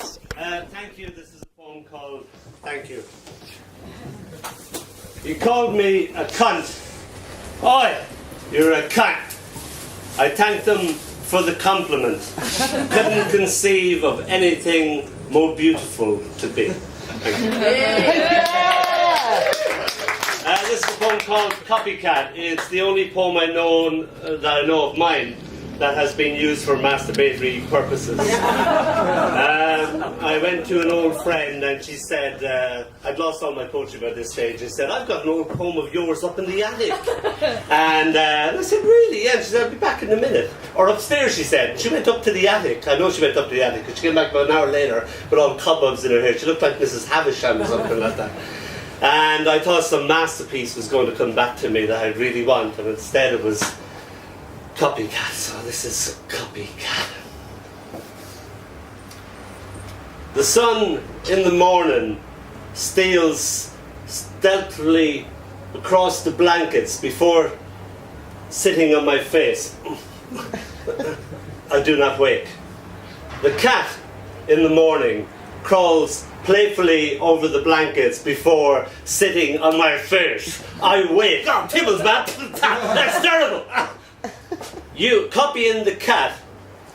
Thank you. This is a poem called Thank You. You called me a cunt. Oi, you're a cunt. I thanked them for the compliment. Couldn't conceive of anything more beautiful to be. Thank you. This is a poem called Copycat. It's the only poem I know that I know of mine that has been used for masturbatory purposes. I went to an old friend and she said, I'd lost all my poetry by this stage. She said, I've got an old poem of yours up in the attic. And I said, really? Yeah. And she said, I'll be back in a minute. Or upstairs, she said. She went up to the attic. I know she went up to the attic because she came back about an hour later with all cobwebs in her hair. She looked like Mrs. Havisham or something like that. And I thought some masterpiece was going to come back to me that I really want, and instead it was Copycat. So this is Copycat. The sun in the morning steals stealthily across the blankets before sitting on my face. I do not wake. The cat in the morning crawls playfully over the blankets before sitting on my face. I wake. Oh, Tibbles, man! That's terrible! You, copying the cat,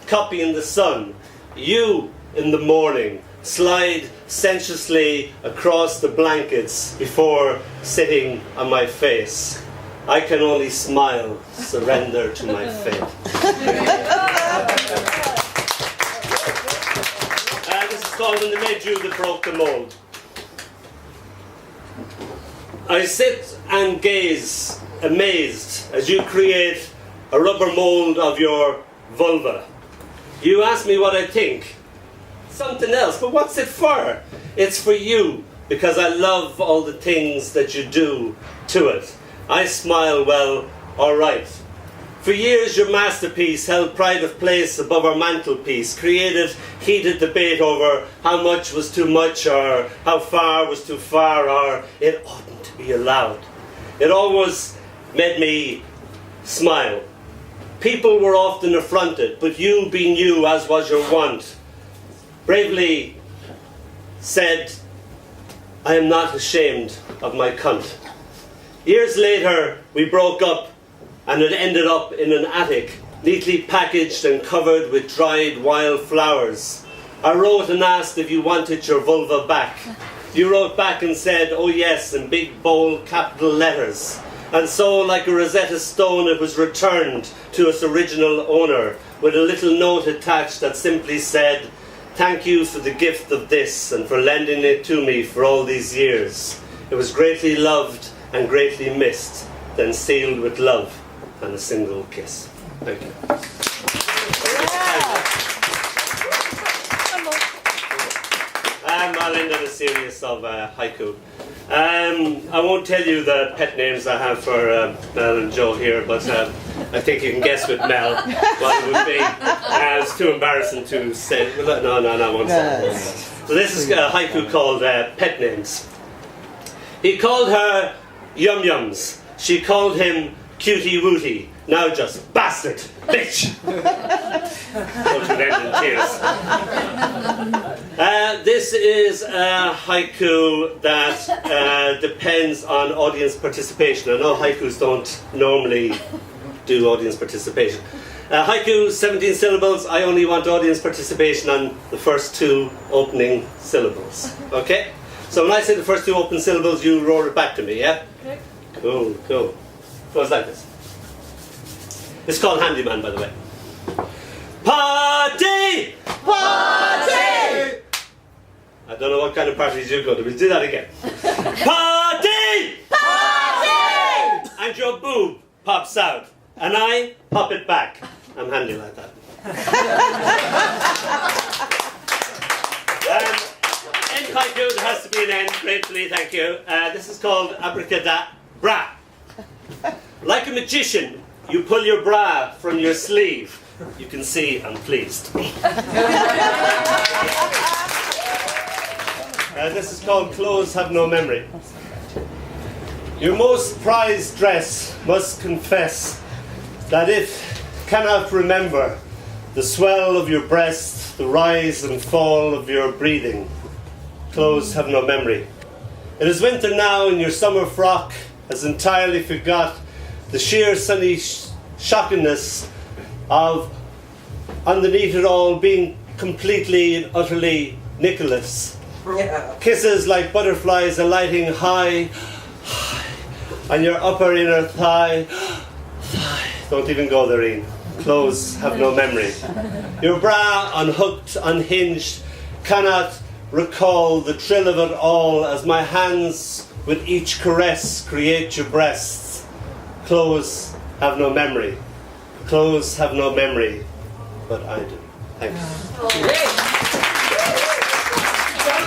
copying the sun. You, in the morning, slide sensuously across the blankets before sitting on my face. I can only smile, surrender to my fate. This is called When the Maid Drew That Broke the Mould. I sit and gaze, amazed, as you create a rubber mould of your vulva. You ask me what I think. Something else, but what's it for? It's for you, because I love all the things that you do to it. I smile, well, alright. For years your masterpiece held pride of place above our mantelpiece, created heated debate over how much was too much or how far was too far or it oughtn't to be allowed. It always made me smile. People were often affronted, but you, being you as was your wont, bravely said, I am not ashamed of my cunt. Years later, we broke up and it ended up in an attic, neatly packaged and covered with dried wild flowers. I wrote and asked if you wanted your vulva back. You wrote back and said, oh yes, in big, bold, capital letters. And so, like a Rosetta Stone, it was returned to its original owner, with a little note attached that simply said, thank you for the gift of this and for lending it to me for all these years. It was greatly loved and greatly missed, then sealed with love and a single kiss. Thank you. I'll end on a series of haiku. I won't tell you the pet names I have for Mel and Joe here, but I think you can guess with Mel what it would be. It's too embarrassing to say. No, I won't say. So this is a haiku called Pet Names. He called her Yum Yums. She called him Cutie Wootie. Now just bastard, bitch. Those would end in tears. This is a haiku that depends on audience participation. I know haikus don't normally do audience participation. Haiku, 17 syllables. I only want audience participation on the first two opening syllables. Okay? So when I say the first two open syllables, you roar it back to me, yeah? Okay. Cool. Goes like this. It's called Handyman, by the way. Party! Party! I don't know what kind of parties you go to, but do that again. Party! Party! And your boob pops out, and I pop it back. I'm handy like that. End haiku, there has to be an end, gratefully, thank you. This is called ABRACADA-BRA. Like a magician, you pull your bra from your sleeve. You can see I'm pleased. This is called Clothes Have No Memory. Your most prized dress must confess that it cannot remember the swell of your breast, the rise and fall of your breathing. Clothes have no memory. It is winter now, and your summer frock has entirely forgot the sheer sunny shockingness of, underneath it all, being completely and utterly Nicholas. Yeah. Kisses like butterflies alighting high on your upper inner thigh. Don't even go there, Ian. Clothes have no memory. Your bra, unhooked, unhinged, cannot recall the thrill of it all as my hands with each caress create your breasts. Clothes have no memory. Clothes have no memory, but I do. Thank you.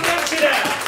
Dempsey there.